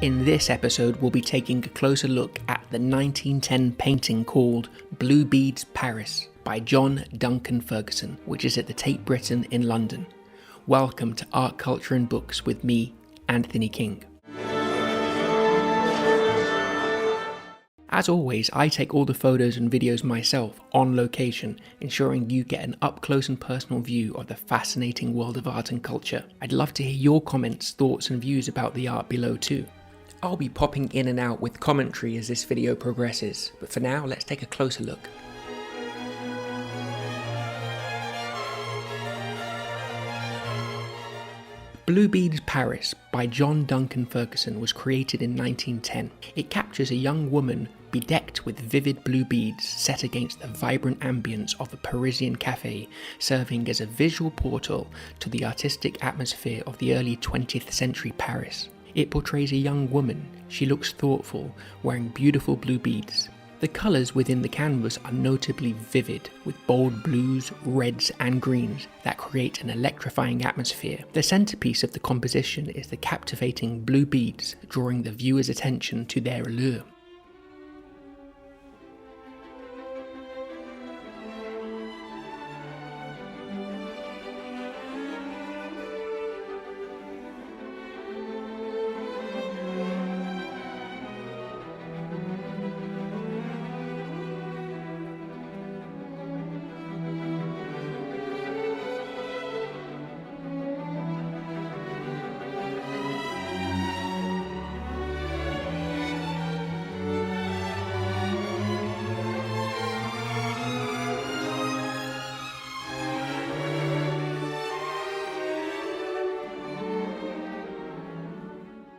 In this episode, we'll be taking a closer look at the 1910 painting called Blue Beads, Paris by John Duncan Fergusson, which is at the Tate Britain in London. Welcome to Art, Culture and Books with me, Anthony King. As always, I take all the photos and videos myself on location, ensuring you get an up-close and personal view of the fascinating world of art and culture. I'd love to hear your comments, thoughts and views about the art below too. I'll be popping in and out with commentary as this video progresses, but for now, let's take a closer look. Blue Beads, Paris by John Duncan Fergusson was created in 1910. It captures a young woman bedecked with vivid blue beads set against the vibrant ambience of a Parisian café, serving as a visual portal to the artistic atmosphere of the early 20th century Paris. It portrays a young woman. She looks thoughtful, wearing beautiful blue beads. The colours within the canvas are notably vivid, with bold blues, reds and greens that create an electrifying atmosphere. The centrepiece of the composition is the captivating blue beads, drawing the viewer's attention to their allure.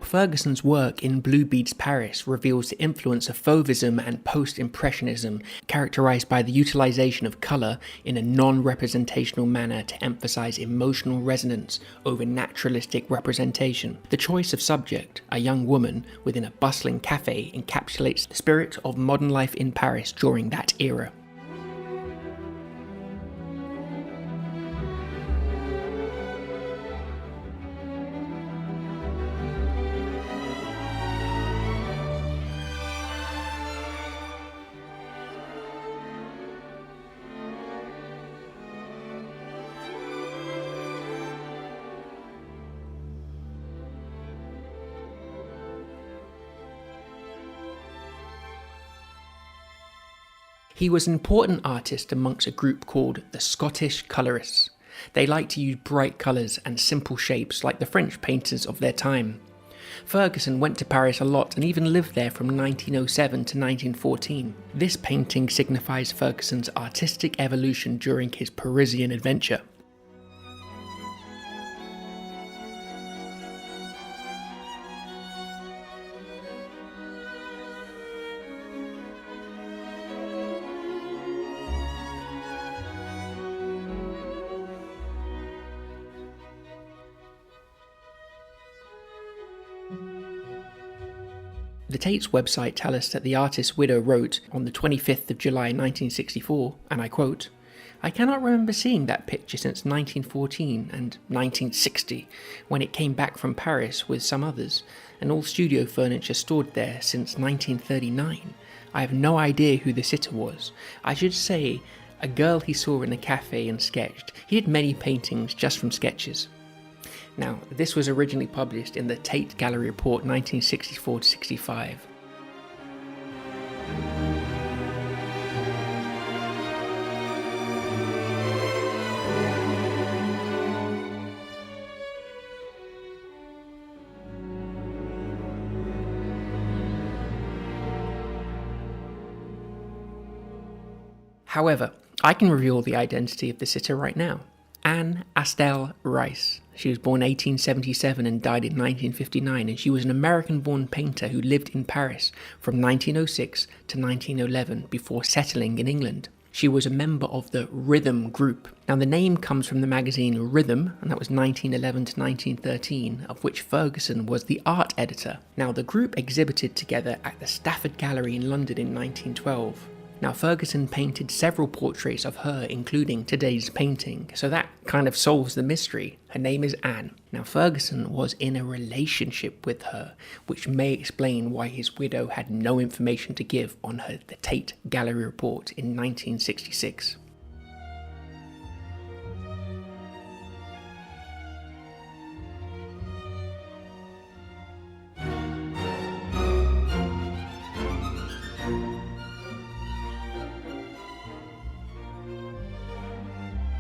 Fergusson's work in Blue Beads, Paris reveals the influence of Fauvism and Post-Impressionism, characterized by the utilization of color in a non-representational manner to emphasize emotional resonance over naturalistic representation. The choice of subject, a young woman within a bustling cafe, encapsulates the spirit of modern life in Paris during that era. He was an important artist amongst a group called the Scottish Colourists. They liked to use bright colours and simple shapes like the French painters of their time. Fergusson went to Paris a lot and even lived there from 1907 to 1914. This painting signifies Fergusson's artistic evolution during his Parisian adventure. The Tate's website tells us that the artist's widow wrote on the 25th of July 1964, and I quote, "I cannot remember seeing that picture since 1914 and 1960, when it came back from Paris with some others, and all studio furniture stored there since 1939. I have no idea who the sitter was. I should say, a girl he saw in a cafe and sketched. He did many paintings just from sketches." Now, this was originally published in the Tate Gallery Report 1964-65. However, I can reveal the identity of the sitter right now. Anne Astell Rice. She was born 1877 and died in 1959, and she was an American-born painter who lived in Paris from 1906 to 1911 before settling in England. She was a member of the Rhythm group. Now the name comes from the magazine Rhythm, and that was 1911 to 1913, of which Fergusson was the art editor. Now the group exhibited together at the Stafford Gallery in London in 1912. Now, Fergusson painted several portraits of her, including today's painting, so that kind of solves the mystery. Her name is Anne. Now, Fergusson was in a relationship with her, which may explain why his widow had no information to give on her the Tate Gallery report in 1966.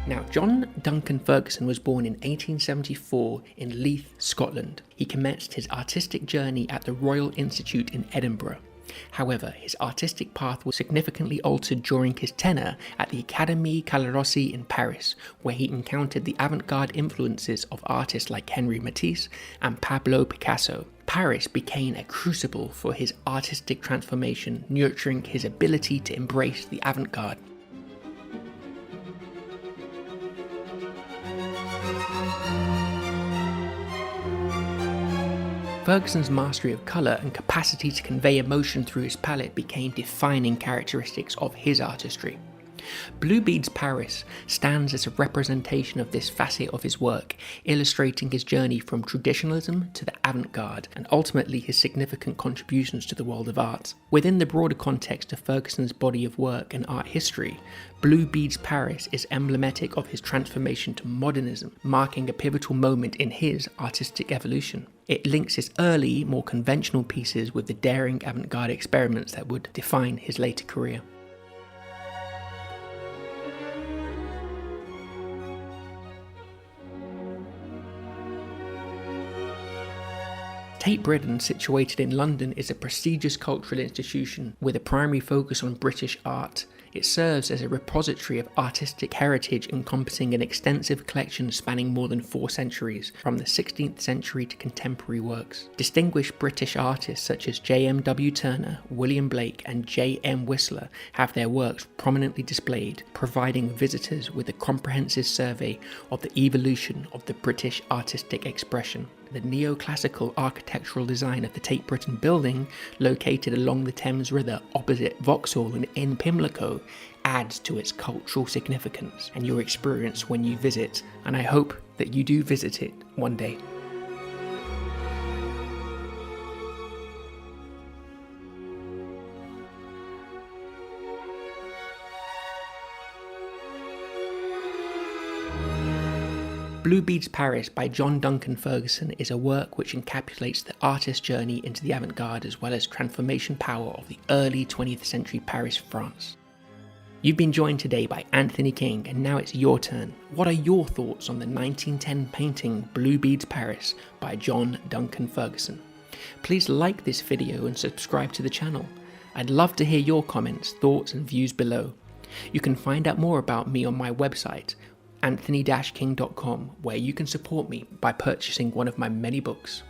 Now, John Duncan Fergusson was born in 1874 in Leith, Scotland. He commenced his artistic journey at the Royal Institute in Edinburgh. However, his artistic path was significantly altered during his tenure at the Académie Calarossi in Paris, where he encountered the avant-garde influences of artists like Henri Matisse and Pablo Picasso. Paris became a crucible for his artistic transformation, nurturing his ability to embrace the avant-garde. Fergusson's mastery of colour and capacity to convey emotion through his palette became defining characteristics of his artistry. Blue Beads Paris stands as a representation of this facet of his work, illustrating his journey from traditionalism to the avant-garde and ultimately his significant contributions to the world of art. Within the broader context of Fergusson's body of work and art history, Blue Beads Paris is emblematic of his transformation to modernism, marking a pivotal moment in his artistic evolution. It links his early, more conventional pieces with the daring avant-garde experiments that would define his later career. Tate Britain, situated in London, is a prestigious cultural institution with a primary focus on British art. It serves as a repository of artistic heritage encompassing an extensive collection spanning more than 4 centuries, from the 16th century to contemporary works. Distinguished British artists such as J.M.W. Turner, William Blake and J.M. Whistler have their works prominently displayed, providing visitors with a comprehensive survey of the evolution of the British artistic expression. The neoclassical architectural design of the Tate Britain building, located along the Thames River opposite Vauxhall in Pimlico, adds to its cultural significance and your experience when you visit, and I hope that you do visit it one day. Blue Beads Paris by John Duncan Fergusson is a work which encapsulates the artist's journey into the avant-garde as well as transformation power of the early 20th century Paris, France. You've been joined today by Anthony King, and now it's your turn. What are your thoughts on the 1910 painting Blue Beads Paris by John Duncan Fergusson? Please like this video and subscribe to the channel. I'd love to hear your comments, thoughts and views below. You can find out more about me on my website, anthony-king.com, where you can support me by purchasing one of my many books.